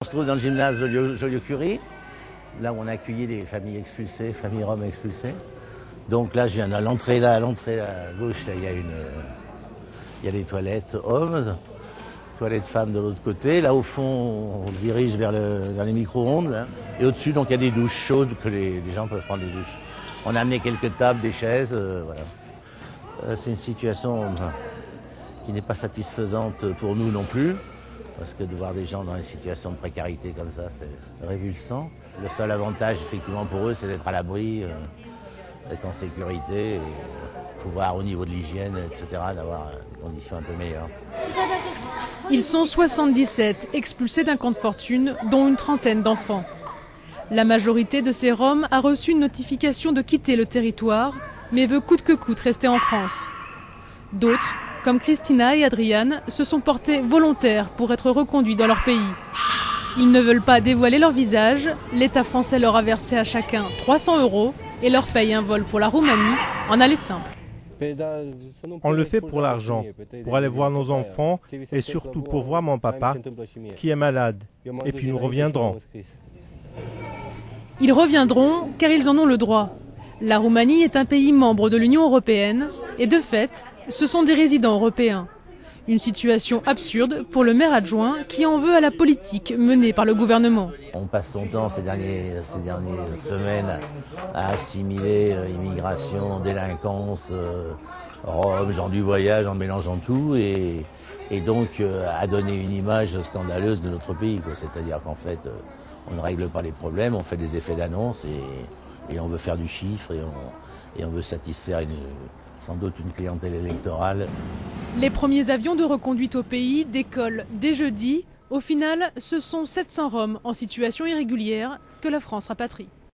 On se trouve dans le gymnase Joliot-Curie, là où on a accueilli les familles expulsées, familles roms expulsées. Donc là, je viens à l'entrée à gauche, là, il y a les toilettes hommes, toilettes femmes de l'autre côté. Là, au fond, on se dirige vers les micro-ondes. Là. Et au-dessus, donc, il y a des douches chaudes que les gens peuvent prendre des douches. On a amené quelques tables, des chaises, voilà. C'est une situation qui n'est pas satisfaisante pour nous non plus. Parce que de voir des gens dans une situation de précarité comme ça, c'est révulsant. Le seul avantage, effectivement, pour eux, c'est d'être à l'abri, d'être en sécurité, et pouvoir, au niveau de l'hygiène, etc., d'avoir des conditions un peu meilleures. Ils sont 77, expulsés d'un camp de fortune, dont une trentaine d'enfants. La majorité de ces Roms a reçu une notification de quitter le territoire, mais veut coûte que coûte rester en France. D'autres, comme Christina et Adriane, se sont portés volontaires pour être reconduits dans leur pays. Ils ne veulent pas dévoiler leur visage. L'État français leur a versé à chacun 300 € et leur paye un vol pour la Roumanie en aller simple. On le fait pour l'argent, pour aller voir nos enfants et surtout pour voir mon papa qui est malade. Et puis nous reviendrons. Ils reviendront car ils en ont le droit. La Roumanie est un pays membre de l'Union européenne et de fait, ce sont des résidents européens. Une situation absurde pour le maire adjoint qui en veut à la politique menée par le gouvernement. On passe son temps ces dernières semaines à assimiler immigration, délinquance, Rome, gens du voyage, en mélangeant tout et donc à donner une image scandaleuse de notre pays. C'est-à-dire qu'en fait, on ne règle pas les problèmes, on fait des effets d'annonce et on veut faire du chiffre et on veut satisfaire sans doute une clientèle électorale. Les premiers avions de reconduite au pays décollent dès jeudi. Au final, ce sont 700 Roms en situation irrégulière que la France rapatrie.